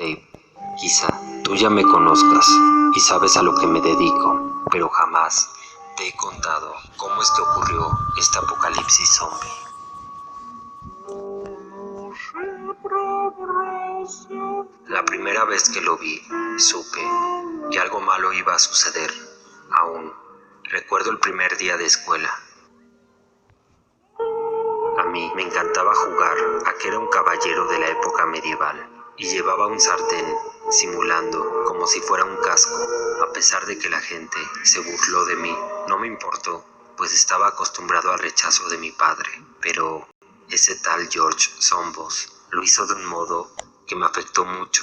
Dave, quizá tú ya me conozcas y sabes a lo que me dedico, pero jamás te he contado cómo es que ocurrió este apocalipsis zombie. La primera vez que lo vi, supe que algo malo iba a suceder. Aún recuerdo el primer día de escuela. A mí me encantaba jugar a que era un caballero de la época medieval y llevaba un sartén simulando como si fuera un casco. A pesar de que la gente se burló de mí, no me importó, pues estaba acostumbrado al rechazo de mi padre. Pero ese tal George Sombos lo hizo de un modo que me afectó mucho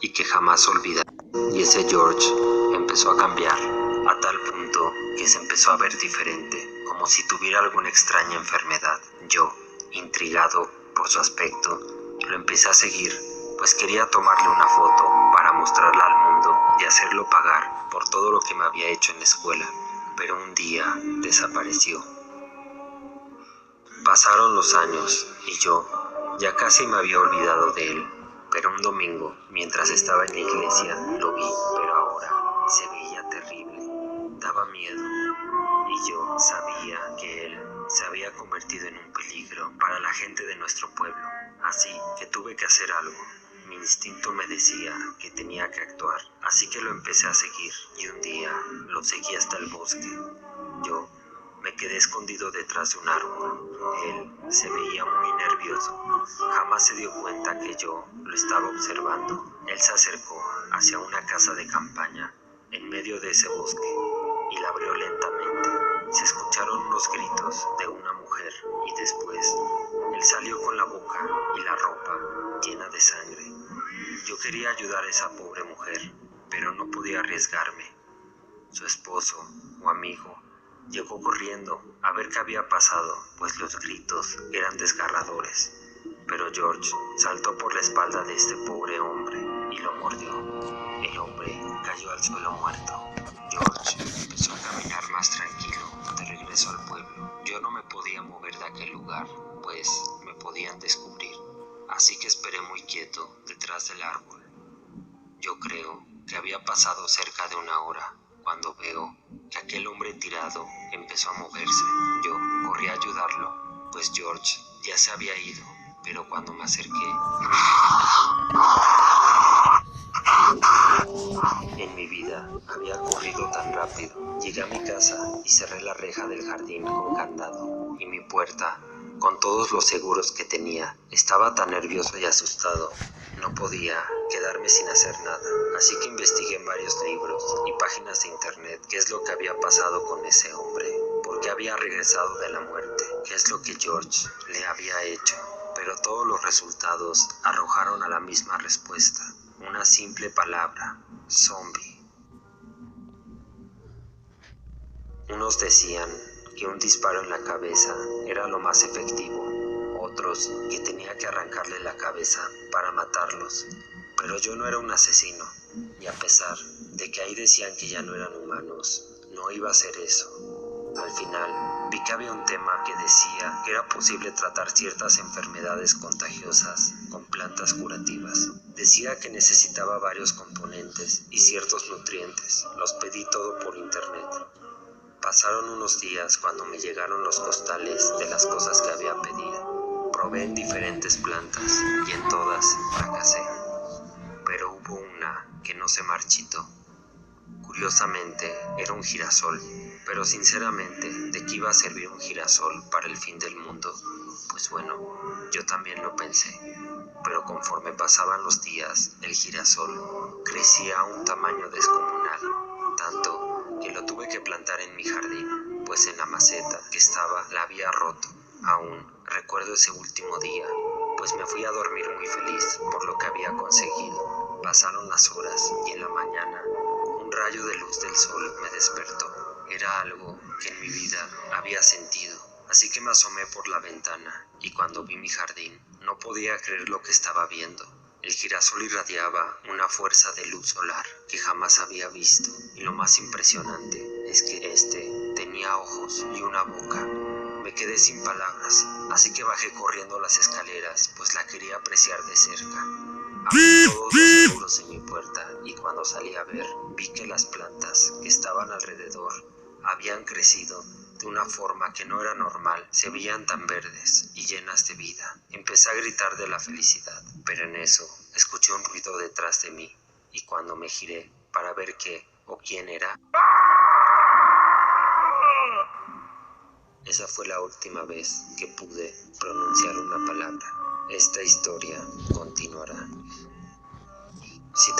y que jamás olvidaré. Y ese George empezó a cambiar a tal punto que se empezó a ver diferente, como si tuviera alguna extraña enfermedad. Yo, intrigado por su aspecto, lo empecé a seguir, pues quería tomarle una foto para mostrarla al mundo y hacerlo pagar por todo lo que me había hecho en la escuela. Pero un día desapareció. Pasaron los años y yo ya casi me había olvidado de él, pero un domingo, mientras estaba en la iglesia, lo vi, pero ahora se veía terrible, daba miedo, y yo sabía que él se había convertido en un peligro para la gente de nuestro pueblo, así que tuve que hacer algo. Mi instinto me decía que tenía que actuar, así que lo empecé a seguir, y un día lo seguí hasta el bosque. Yo me quedé escondido detrás de un árbol. Él se veía muy nervioso. Jamás se dio cuenta que yo lo estaba observando. Él se acercó hacia una casa de campaña en medio de ese bosque y la abrió lentamente. Se escucharon unos gritos de una mujer y después él salió con la boca y la ropa llena de sangre. Yo quería ayudar a esa pobre mujer, pero no podía arriesgarme. Su esposo o amigo llegó corriendo a ver qué había pasado, pues los gritos eran desgarradores. Pero George saltó por la espalda de este pobre hombre y lo mordió. El hombre cayó al suelo muerto. George empezó a caminar más tranquilo de regreso al pueblo. Yo no me podía mover de aquel lugar, pues me podían descubrir. Así que esperé muy quieto detrás del árbol. Yo creo que había pasado cerca de una hora cuando veo que aquel hombre tirado empezó a moverse. Yo corrí a ayudarlo, pues George ya se había ido, pero cuando me acerqué, en mi vida había corrido tan rápido. Llegué a mi casa y cerré la reja del jardín con candado, y mi puerta, con todos los seguros que tenía. Estaba tan nervioso y asustado, no podía quedarme sin hacer nada, así que investigué en varios libros y páginas de internet qué es lo que había pasado con ese hombre, por qué había regresado de la muerte, qué es lo que George le había hecho. Pero todos los resultados arrojaron a la misma respuesta, una simple palabra: zombie. Unos decían que un disparo en la cabeza era lo más efectivo, otros que tenía que arrancarle la cabeza para matarlos. Pero yo no era un asesino, y a pesar de que ahí decían que ya no eran humanos, no iba a hacer eso. Al final, vi que había un tema que decía que era posible tratar ciertas enfermedades contagiosas con plantas curativas. Decía que necesitaba varios componentes y ciertos nutrientes. Los pedí todo por internet. Pasaron unos días cuando me llegaron los costales de las cosas que había pedido. Probé en diferentes plantas y en todas fracasé. Pero hubo una que no se marchitó. Curiosamente, era un girasol, pero sinceramente, ¿de qué iba a servir un girasol para el fin del mundo? Pues bueno, yo también lo pensé, pero conforme pasaban los días, el girasol crecía a un tamaño descomunal, tanto que lo tuve que plantar en mi jardín, pues en la maceta que estaba la había roto. Aún recuerdo ese último día, pues me fui a dormir muy feliz por lo que había conseguido. Pasaron las horas y en la mañana un rayo de luz del sol me despertó. Era algo que en mi vida había sentido, así que me asomé por la ventana y cuando vi mi jardín no podía creer lo que estaba viendo. El girasol irradiaba una fuerza de luz solar que jamás había visto, y lo más impresionante es que este tenía ojos y una boca. Me quedé sin palabras, así que bajé corriendo las escaleras, pues la quería apreciar de cerca. Abrí todos los seguros asomándose en mi puerta, y cuando salí a ver, vi que las plantas que estaban alrededor habían crecido de una forma que no era normal. Se veían tan verdes y llenas de vida. Empecé a gritar de la felicidad, pero en eso escuché un ruido detrás de mí, y cuando me giré para ver qué o quién era, esa fue la última vez que pude pronunciar una palabra. Esta historia continuará. Si